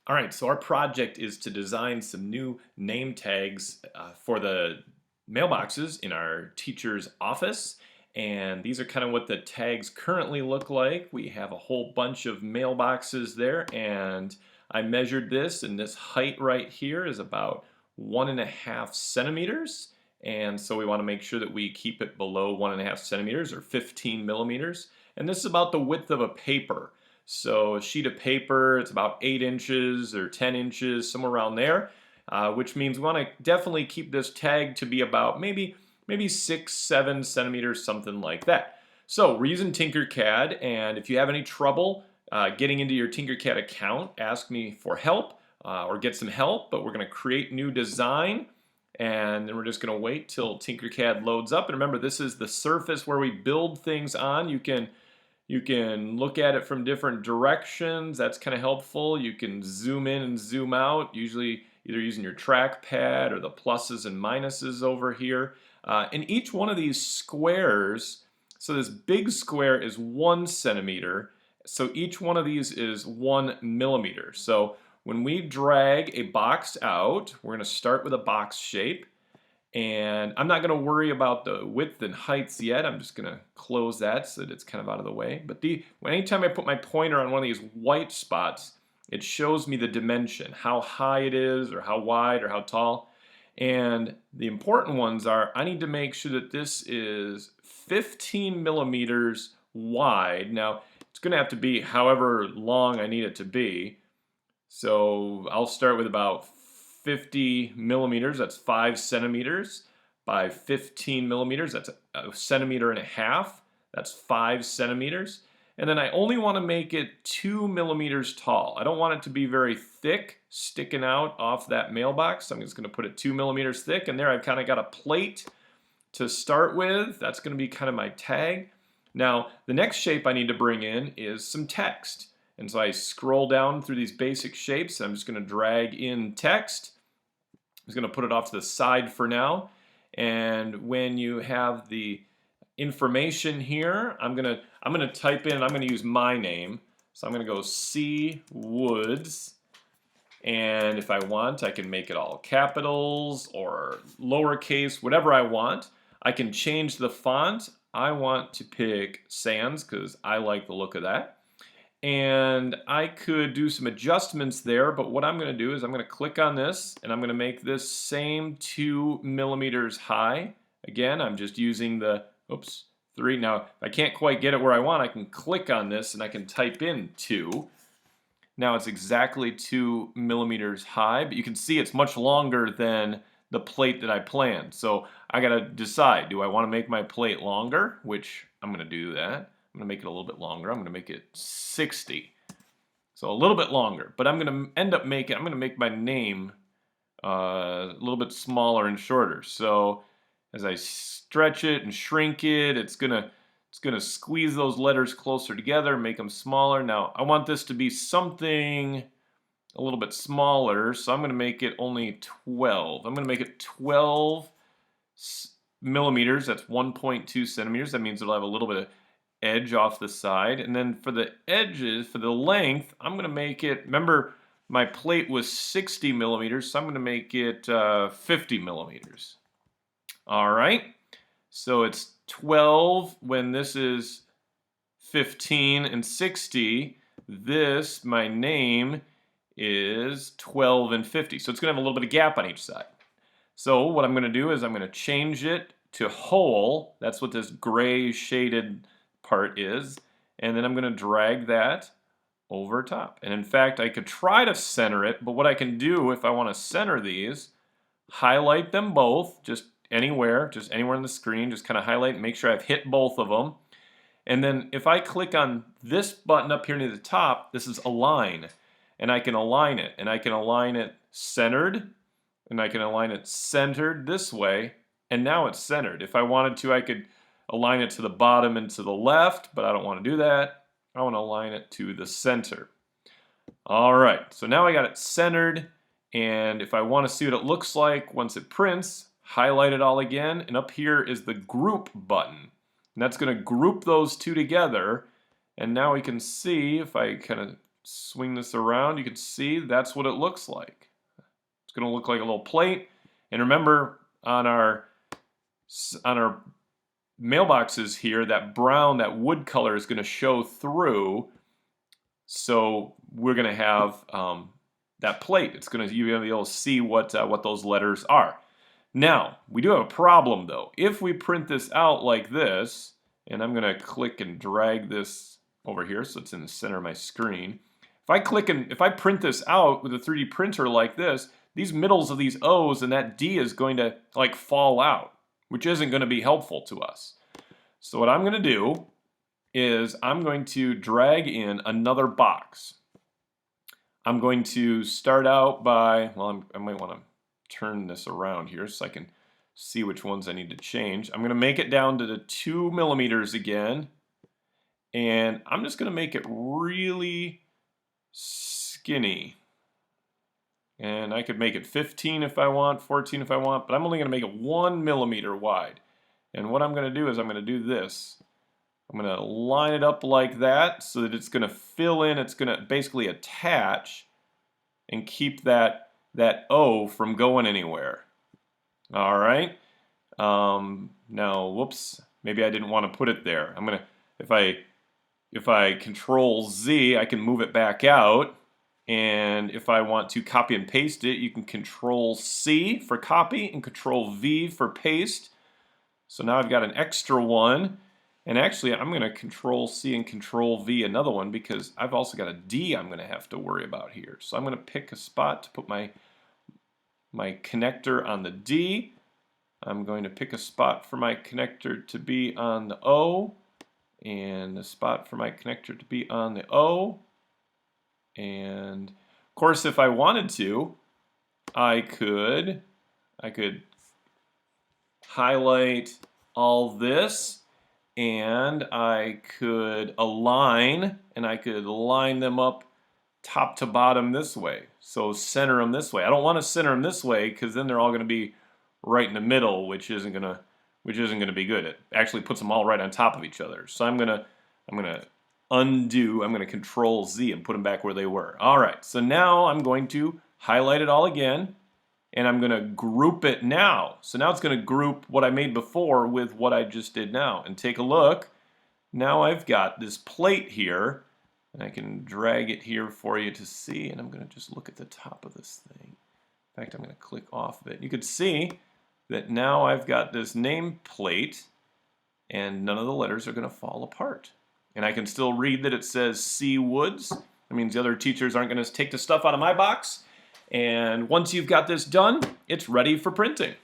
All right, so our project is to design some new name tags for the mailboxes in our teacher's office. And these are kind of what the tags currently look like. We have a whole bunch of mailboxes there, and I measured this, and this height right here is about 1.5 centimeters. And so we want to make sure that we keep it below 1.5 centimeters or 15 millimeters. And this is about the width of a paper. So a sheet of paper, it's about 8 inches or 10 inches, somewhere around there, which means we want to definitely keep this tag to be about maybe 6, 7 centimeters, something like that. So we're using Tinkercad, and if you have any trouble getting into your Tinkercad account, ask me for help or get some help, but we're going to create new design. And then we're just going to wait till Tinkercad loads up. And remember, this is the surface where we build things on. You can look at it from different directions. That's kind of helpful. You can zoom in and zoom out, usually either using your trackpad or the pluses and minuses over here. And each one of these squares, so this big square is 1 centimeter. So each one of these is 1 millimeter. So when we drag a box out, we're going to start with a box shape. And I'm not going to worry about the width and heights yet. I'm just going to close that so that it's kind of out of the way. But anytime I put my pointer on one of these white spots, it shows me the dimension, how high it is or how wide or how tall. And the important ones are, I need to make sure that this is 15 millimeters wide. Now, it's going to have to be however long I need it to be. So I'll start with about 50 millimeters, that's 5 centimeters, by 15 millimeters, that's a centimeter and a half, that's 5 centimeters. And then I only want to make it 2 millimeters tall. I don't want it to be very thick, sticking out off that mailbox. So I'm just going to put it 2 millimeters thick, and there I've kind of got a plate to start with. That's going to be kind of my tag. Now, the next shape I need to bring in is some text. And so I scroll down through these basic shapes, and I'm just going to drag in text. I'm just going to put it off to the side for now. And when you have the information here, I'm going to type in, I'm going to use my name. So I'm going to go C Woods. And if I want, I can make it all capitals or lowercase, whatever I want. I can change the font. I want to pick Sans because I like the look of that. And I could do some adjustments there, but what I'm going to do is I'm going to click on this, and I'm going to make this same 2 millimeters high. Again, I'm just using the, 3. Now, if I can't quite get it where I want, I can click on this, and I can type in 2. Now it's exactly 2 millimeters high, but you can see it's much longer than the plate that I planned. So I got to decide, do I want to make my plate longer, which I'm going to do that. I'm going to make it a little bit longer. I'm going to make it 60. So a little bit longer. But I'm going to make my name a little bit smaller and shorter. So as I stretch it and shrink it, it's going to squeeze those letters closer together, make them smaller. Now, I want this to be something a little bit smaller, so I'm going to make it only 12. I'm going to make it 12 millimeters. That's 1.2 centimeters. That means it'll have a little bit of edge off the side. And then for the edges, for the length, I'm going to make it, remember my plate was 60 millimeters, so I'm going to make it 50 millimeters. All right, so it's 12 when this is 15 and 60. This, my name, is 12 and 50. So it's going to have a little bit of gap on each side. So what I'm going to do is I'm going to change it to whole. That's what this gray shaded part is, and then I'm going to drag that over top. And in fact, I could try to center it, but what I can do if I want to center these, highlight them both, just anywhere on the screen, just kind of highlight and make sure I've hit both of them. And then if I click on this button up here near the top, this is align, and I can align it, and I can align it centered, and I can align it centered this way, and now it's centered. If I wanted to, I could align it to the bottom and to the left, but I don't want to do that. I want to align it to the center. All right, so now I got it centered, and if I want to see what it looks like once it prints, highlight it all again, and up here is the group button. And that's going to group those two together, and now we can see, if I kind of swing this around, you can see that's what it looks like. It's going to look like a little plate. And remember, on our mailboxes here, that brown, that wood color is going to show through. So we're going to have that plate. It's going to, you're going to be able to see what those letters are. Now, we do have a problem though. If we print this out like this, and I'm going to click and drag this over here so it's in the center of my screen. If I print this out with a 3D printer like this, these middles of these O's and that D is going to like fall out, which isn't going to be helpful to us. So what I'm going to do is I'm going to drag in another box. I'm going to start out by, well, I might want to turn this around here so I can see which ones I need to change. I'm going to make it down to the 2 millimeters again, and I'm just going to make it really skinny. And I could make it 15 if I want, 14 if I want, but I'm only going to make it 1 millimeter wide. And what I'm going to do is I'm going to do this. I'm going to line it up like that so that it's going to fill in, it's going to basically attach and keep that O from going anywhere. All right. Now, whoops, maybe I didn't want to put it there. I'm going to, if I Control Z, I can move it back out. And if I want to copy and paste it, you can Control C for copy and Control V for paste. So now I've got an extra one. And actually, I'm going to Control C and Control V another one because I've also got a D I'm going to have to worry about here. So I'm going to pick a spot to put my connector on the D. I'm going to pick a spot for my connector to be on the O, and a spot for my connector to be on the O. And of course, if I wanted to, I could highlight all this, and I could align, and I could line them up top to bottom this way. So center them this way. I don't want to center them this way because then they're all going to be right in the middle, which isn't going to be good. It actually puts them all right on top of each other. So I'm going to undo, I'm going to Control Z and put them back where they were. All right, so now I'm going to highlight it all again, and I'm going to group it now. So now it's going to group what I made before with what I just did now. And take a look. Now I've got this plate here, and I can drag it here for you to see, and I'm going to just look at the top of this thing. In fact, I'm going to click off of it. You can see that now I've got this name plate, and none of the letters are going to fall apart. And I can still read that it says C Woods. That means the other teachers aren't going to take the stuff out of my box. And once you've got this done, it's ready for printing.